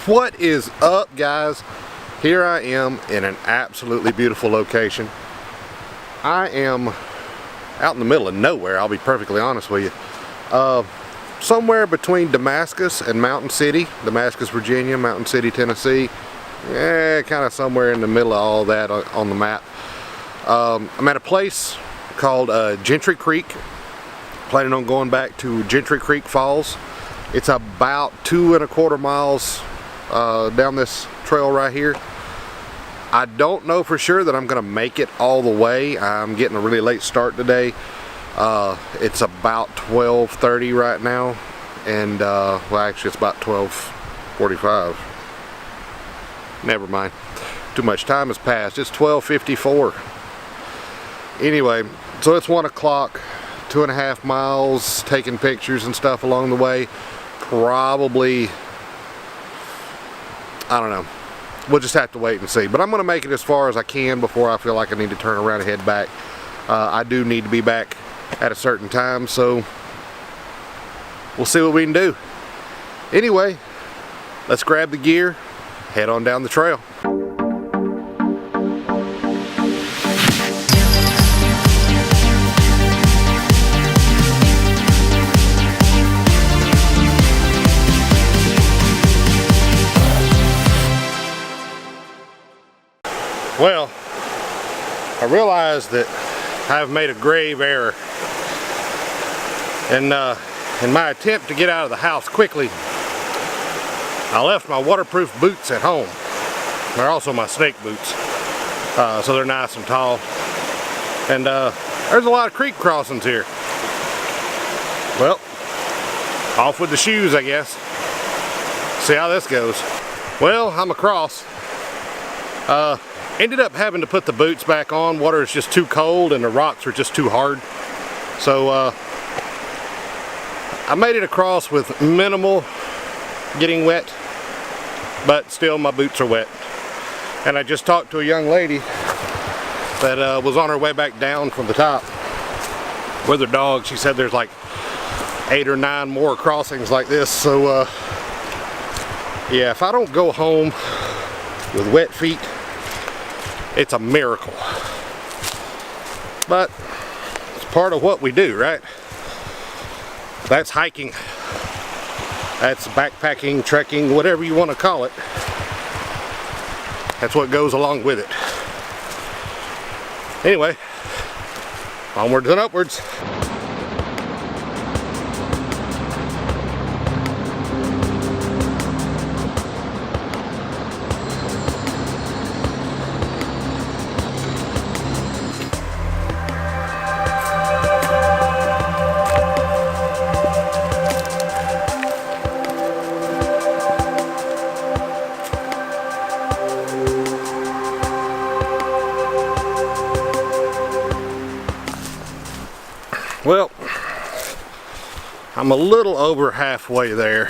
What is up, guys? Here I am in an absolutely beautiful location. I am out in the middle of nowhere, I'll be perfectly honest with you. Somewhere between Damascus and Mountain City. Damascus, Virginia, Mountain City, Tennessee. Yeah, kind of somewhere in the middle of all that on the map. I'm at a place called Gentry Creek. Planning on going back to Gentry Creek Falls. It's about 2.25 miles down this trail right here. I don't know for sure that I'm gonna make it all the way. I'm getting a really late start today. It's about 12:30 right now, and well, actually it's about 12:45. Never mind, too much time has passed. It's 12:54. Anyway, so it's 1 o'clock, 2.5 miles, taking pictures and stuff along the way. Probably, I don't know, we'll just have to wait and see, but I'm gonna make it as far as I can before I feel like I need to turn around and head back. I do need to be back at a certain time, so we'll see what we can do. Anyway, let's grab the gear, head on down the trail. Well, I realized that I've made a grave error, and in my attempt to get out of the house quickly, I left my waterproof boots at home. They're also my snake boots, so they're nice and tall. And there's a lot of creek crossings here. Well, off with the shoes, I guess. See how this goes. Well, I'm across. Ended up having to put the boots back on. Water is just too cold and the rocks are just too hard. So I made it across with minimal getting wet, but still my boots are wet. And I just talked to a young lady that was on her way back down from the top with her dog. She said there's like 8 or 9 more crossings like this. So yeah, if I don't go home with wet feet, it's a miracle. But it's part of what we do, right? That's hiking. That's backpacking, trekking, whatever you want to call it. That's what goes along with it. Anyway, onwards and upwards. Well, I'm a little over halfway there,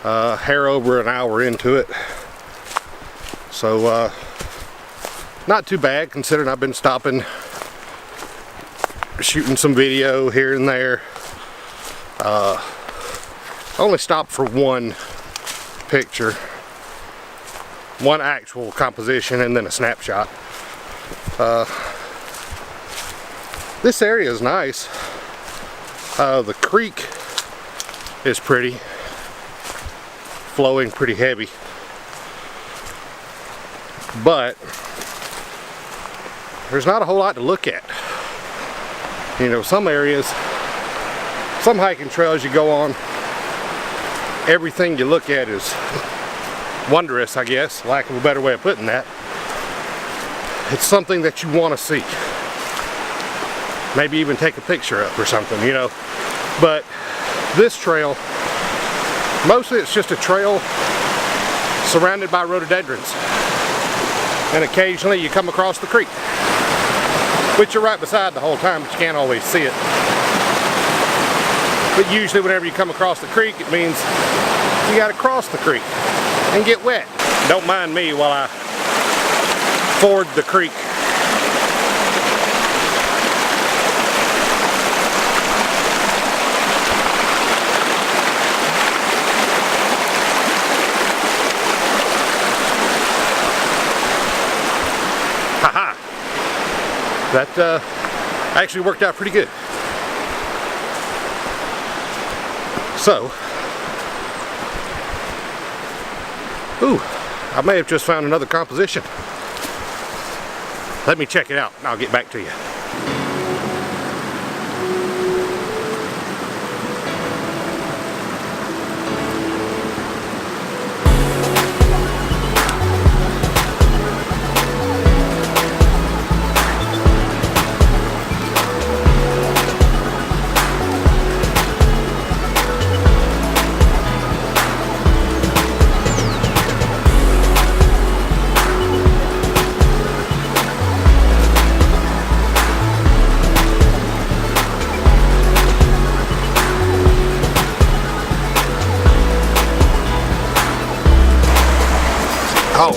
hair over an hour into it, so not too bad considering I've been stopping, shooting some video here and there. Only stopped for one picture, one actual composition, and then a snapshot. This area is nice. The creek is pretty, flowing pretty heavy, but there's not a whole lot to look at. You know, some areas, some hiking trails you go on, everything you look at is wondrous, I guess, lack of a better way of putting that. It's something that you want to see. Maybe even take a picture up or something, you know. But this trail, mostly it's just a trail surrounded by rhododendrons. And occasionally you come across the creek, which you're right beside the whole time, but you can't always see it. But usually whenever you come across the creek, it means you gotta cross the creek and get wet. Don't mind me while I ford the creek. that actually worked out pretty good. So, ooh, I may have just found another composition. Let me check it out and I'll get back to you. Oh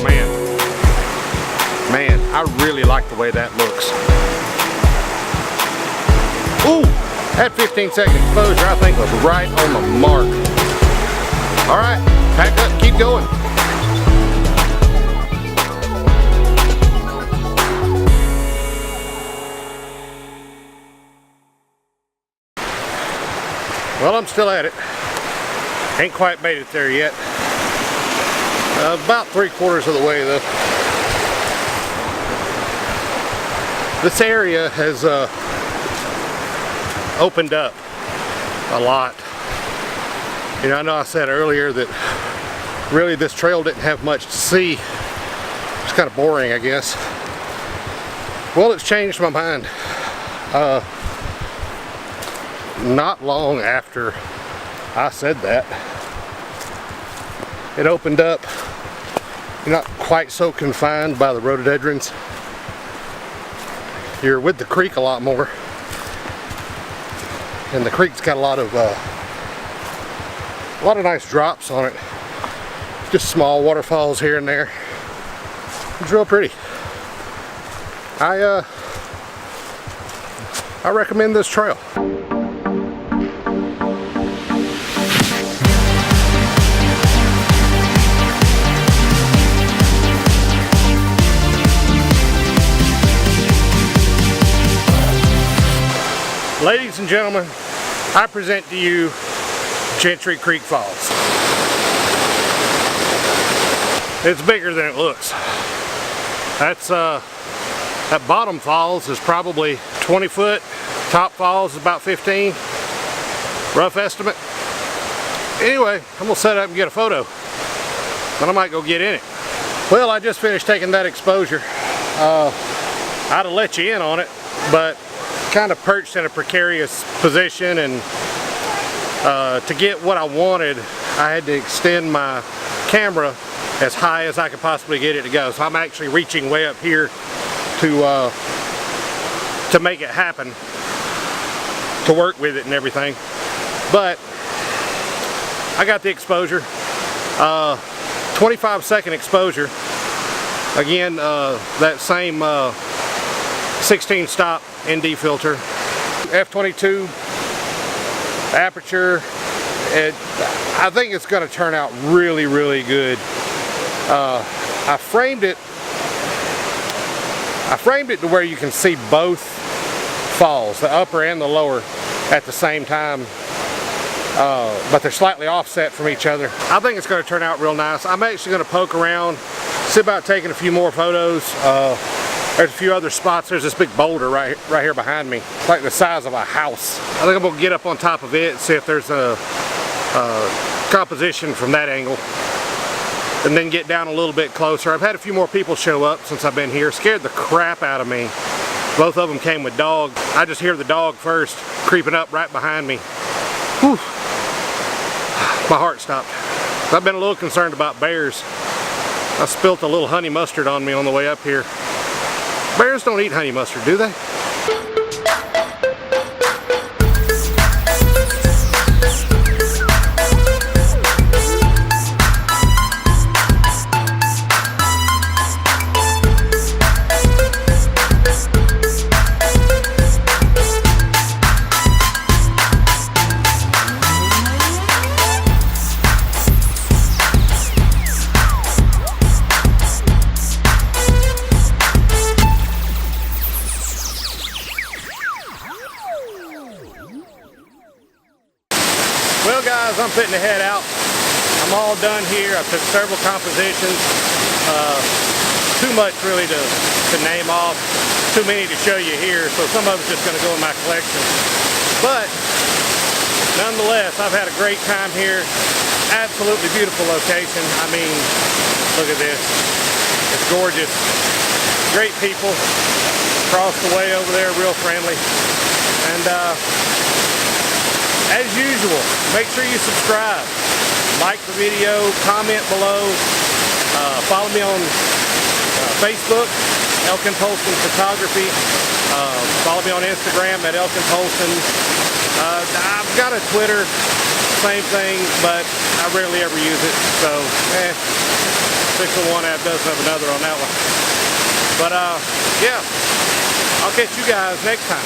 man, I really like the way that looks. Ooh, that 15-second exposure I think was right on the mark. All right, pack up and keep going. Well, I'm still at it. Ain't quite made it there yet. About 3/4 of the way though. This area has opened up a lot. You know, I know I said earlier that really this trail didn't have much to see. It's kind of boring, I guess. Well, it's changed my mind. Not long after I said that, it opened up. You're not quite so confined by the rhododendrons. You're with the creek a lot more, and the creek's got a lot of nice drops on it. Just small waterfalls here and there. It's real pretty. I recommend this trail. Ladies and gentlemen, I present to you Gentry Creek Falls. It's bigger than it looks. That bottom falls is probably 20 foot. Top falls is about 15. Rough estimate. Anyway, I'm gonna set up and get a photo. Then I might go get in it. Well, I just finished taking that exposure. I'd have let you in on it, but kind of perched in a precarious position, and to get what I wanted, I had to extend my camera as high as I could possibly get it to go. So I'm actually reaching way up here to make it happen, to work with it and everything. But I got the exposure, 25-second exposure. Again, that same 16 stop ND filter, f/22 aperture. I think it's going to turn out really, really good. I framed it to where you can see both falls, the upper and the lower, at the same time, but they're slightly offset from each other. I think it's going to turn out real nice. I'm actually going to poke around, see about taking a few more photos. There's a few other spots. There's this big boulder right here behind me. It's like the size of a house. I think I'm gonna get up on top of it, see if there's a composition from that angle, and then get down a little bit closer. I've had a few more people show up since I've been here. Scared the crap out of me. Both of them came with dogs. I just hear the dog first creeping up right behind me. Whew. My heart stopped. I've been a little concerned about bears. I spilt a little honey mustard on me on the way up here. Bears don't eat honey mustard, do they? getting the head out. I'm all done here. I took several compositions. Too much really to name off. Too many to show you here, so some of it's just going to go in my collection. But nonetheless, I've had a great time here. Absolutely beautiful location. I mean, look at this. It's gorgeous. Great people. Across the way over there, real friendly. And as usual, make sure you subscribe. Like the video, comment below. Follow me on Facebook, Elkin Polston Photography. Follow me on Instagram at Elkin Polston. I've got a Twitter, same thing, but I rarely ever use it. So, 6 of one, half dozen of another on that one. But yeah, I'll catch you guys next time.